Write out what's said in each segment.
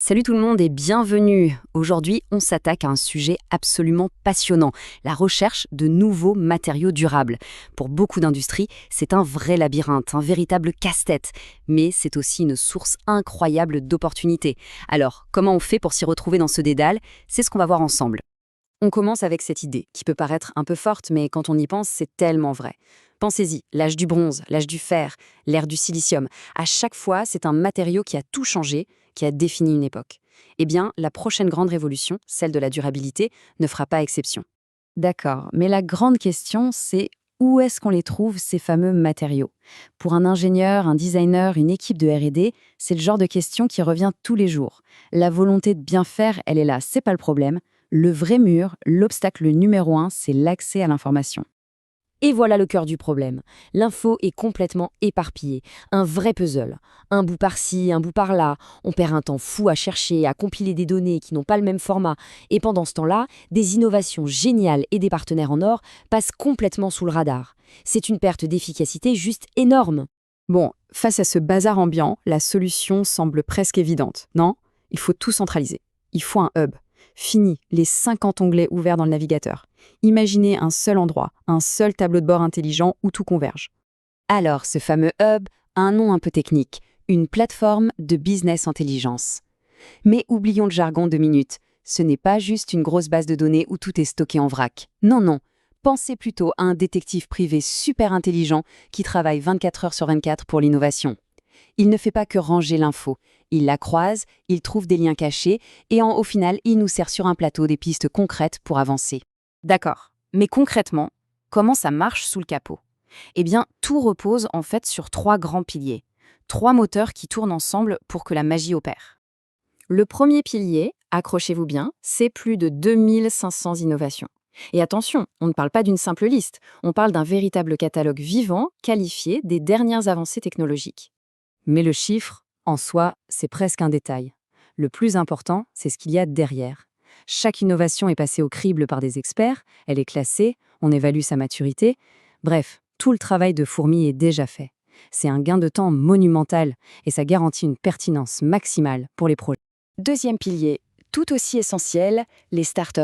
Salut tout le monde et bienvenue. Aujourd'hui, on s'attaque à un sujet absolument passionnant, la recherche de nouveaux matériaux durables. Pour beaucoup d'industries, c'est un vrai labyrinthe, un véritable casse-tête, mais c'est aussi une source incroyable d'opportunités. Alors, comment on fait pour s'y retrouver dans ce dédale? C'est ce qu'on va voir ensemble. On commence avec cette idée, qui peut paraître un peu forte, mais quand on y pense, c'est tellement vrai. Pensez-y, l'âge du bronze, l'âge du fer, l'ère du silicium. À chaque fois, c'est un matériau qui a tout changé, qui a défini une époque. Eh bien, la prochaine grande révolution, celle de la durabilité, ne fera pas exception. D'accord, mais la grande question, c'est où est-ce qu'on les trouve, ces fameux matériaux? Pour un ingénieur, un designer, une équipe de R&D, c'est le genre de question qui revient tous les jours. La volonté de bien faire, elle est là, c'est pas le problème. Le vrai mur, l'obstacle numéro un, c'est l'accès à l'information. Et voilà le cœur du problème. L'info est complètement éparpillée. Un vrai puzzle. Un bout par-ci, un bout par-là. On perd un temps fou à chercher, à compiler des données qui n'ont pas le même format. Et pendant ce temps-là, des innovations géniales et des partenaires en or passent complètement sous le radar. C'est une perte d'efficacité juste énorme. Bon, face à ce bazar ambiant, la solution semble presque évidente, non? Il faut tout centraliser. Il faut un hub. Fini les 50 onglets ouverts dans le navigateur. Imaginez un seul endroit, un seul tableau de bord intelligent où tout converge. Alors, ce fameux hub a un nom un peu technique, une plateforme de business intelligence. Mais oublions le jargon 2 minutes. Ce n'est pas juste une grosse base de données où tout est stocké en vrac. Non, non. Pensez plutôt à un détective privé super intelligent qui travaille 24 heures sur 24 pour l'innovation. Il ne fait pas que ranger l'info. Il la croise, il trouve des liens cachés et au final, il nous sert sur un plateau des pistes concrètes pour avancer. D'accord. Mais concrètement, comment ça marche sous le capot? Eh bien, tout repose en fait sur 3 grands piliers. 3 moteurs qui tournent ensemble pour que la magie opère. Le premier pilier, accrochez-vous bien, c'est plus de 2500 innovations. Et attention, on ne parle pas d'une simple liste, on parle d'un véritable catalogue vivant, qualifié des dernières avancées technologiques. Mais le chiffre, en soi, c'est presque un détail. Le plus important, c'est ce qu'il y a derrière. Chaque innovation est passée au crible par des experts, elle est classée, on évalue sa maturité. Bref, tout le travail de fourmi est déjà fait. C'est un gain de temps monumental et ça garantit une pertinence maximale pour les projets. Deuxième pilier, tout aussi essentiel, les startups.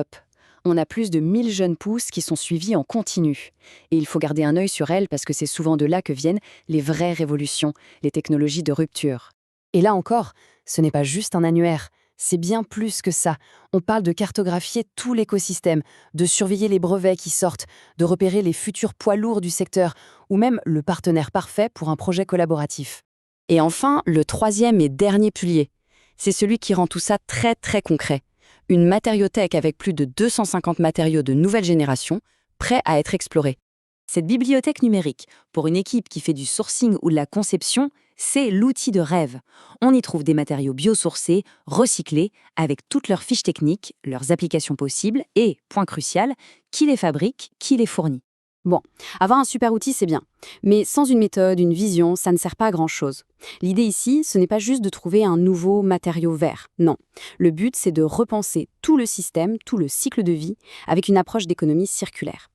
On a plus de 1000 jeunes pousses qui sont suivies en continu. Et il faut garder un œil sur elles parce que c'est souvent de là que viennent les vraies révolutions, les technologies de rupture. Et là encore, ce n'est pas juste un annuaire, c'est bien plus que ça. On parle de cartographier tout l'écosystème, de surveiller les brevets qui sortent, de repérer les futurs poids lourds du secteur, ou même le partenaire parfait pour un projet collaboratif. Et enfin, le troisième et dernier pilier, c'est celui qui rend tout ça très très concret. Une matériothèque avec plus de 250 matériaux de nouvelle génération, prêts à être explorés. Cette bibliothèque numérique, pour une équipe qui fait du sourcing ou de la conception, c'est l'outil de rêve. On y trouve des matériaux biosourcés, recyclés, avec toutes leurs fiches techniques, leurs applications possibles et, point crucial, qui les fabrique, qui les fournit. Bon, avoir un super outil, c'est bien. Mais sans une méthode, une vision, ça ne sert pas à grand-chose. L'idée ici, ce n'est pas juste de trouver un nouveau matériau vert. Non. Le but, c'est de repenser tout le système, tout le cycle de vie, avec une approche d'économie circulaire.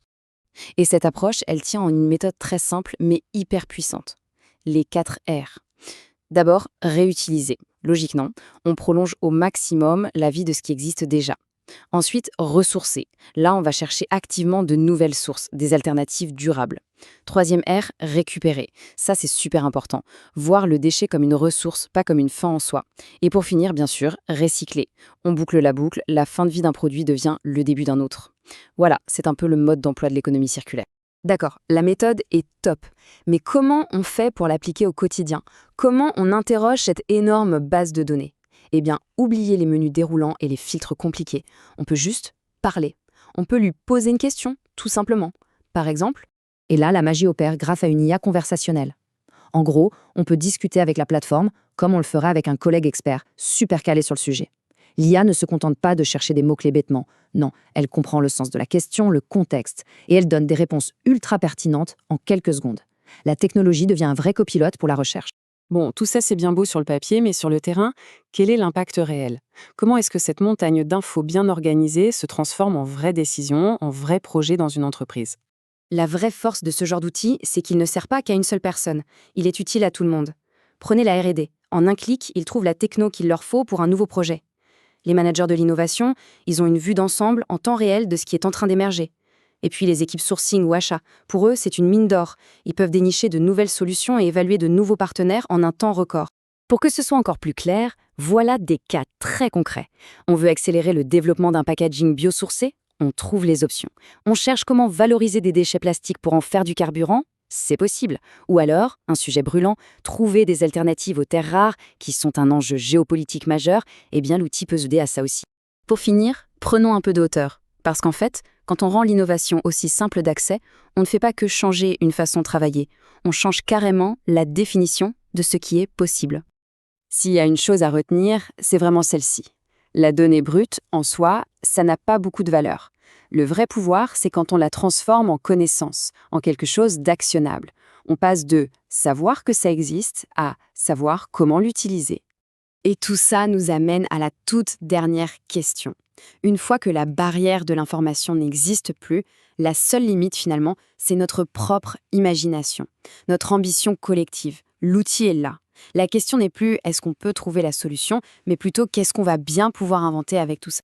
Et cette approche, elle tient en une méthode très simple, mais hyper puissante. Les 4 R. D'abord, réutiliser. Logique, non? On prolonge au maximum la vie de ce qui existe déjà. Ensuite, ressourcer. Là, on va chercher activement de nouvelles sources, des alternatives durables. Troisième R, récupérer. Ça, c'est super important. Voir le déchet comme une ressource, pas comme une fin en soi. Et pour finir, bien sûr, recycler. On boucle la boucle, la fin de vie d'un produit devient le début d'un autre. Voilà, c'est un peu le mode d'emploi de l'économie circulaire. D'accord, la méthode est top. Mais comment on fait pour l'appliquer au quotidien? Comment on interroge cette énorme base de données? Eh bien, oubliez les menus déroulants et les filtres compliqués. On peut juste parler. On peut lui poser une question, tout simplement. Par exemple, et là, la magie opère grâce à une IA conversationnelle. En gros, on peut discuter avec la plateforme comme on le ferait avec un collègue expert, super calé sur le sujet. L'IA ne se contente pas de chercher des mots-clés bêtement. Non, elle comprend le sens de la question, le contexte, et elle donne des réponses ultra pertinentes en quelques secondes. La technologie devient un vrai copilote pour la recherche. Bon, tout ça c'est bien beau sur le papier, mais sur le terrain, quel est l'impact réel? Comment est-ce que cette montagne d'infos bien organisée se transforme en vraies décisions, en vrais projets dans une entreprise? La vraie force de ce genre d'outil, c'est qu'il ne sert pas qu'à une seule personne. Il est utile à tout le monde. Prenez la R&D. En un clic, ils trouvent la techno qu'il leur faut pour un nouveau projet. Les managers de l'innovation, ils ont une vue d'ensemble en temps réel de ce qui est en train d'émerger. Et puis les équipes sourcing ou achat, pour eux, c'est une mine d'or. Ils peuvent dénicher de nouvelles solutions et évaluer de nouveaux partenaires en un temps record. Pour que ce soit encore plus clair, voilà des cas très concrets. On veut accélérer le développement d'un packaging biosourcé? On trouve les options. On cherche comment valoriser des déchets plastiques pour en faire du carburant? C'est possible. Ou alors, un sujet brûlant, trouver des alternatives aux terres rares, qui sont un enjeu géopolitique majeur, eh bien l'outil peut aider à ça aussi. Pour finir, prenons un peu de hauteur. Parce qu'en fait, quand on rend l'innovation aussi simple d'accès, on ne fait pas que changer une façon de travailler. On change carrément la définition de ce qui est possible. S'il y a une chose à retenir, c'est vraiment celle-ci. La donnée brute, en soi, ça n'a pas beaucoup de valeur. Le vrai pouvoir, c'est quand on la transforme en connaissance, en quelque chose d'actionnable. On passe de savoir que ça existe à savoir comment l'utiliser. Et tout ça nous amène à la toute dernière question. Une fois que la barrière de l'information n'existe plus, la seule limite finalement, c'est notre propre imagination, notre ambition collective. L'outil est là. La question n'est plus est-ce qu'on peut trouver la solution, mais plutôt qu'est-ce qu'on va bien pouvoir inventer avec tout ça.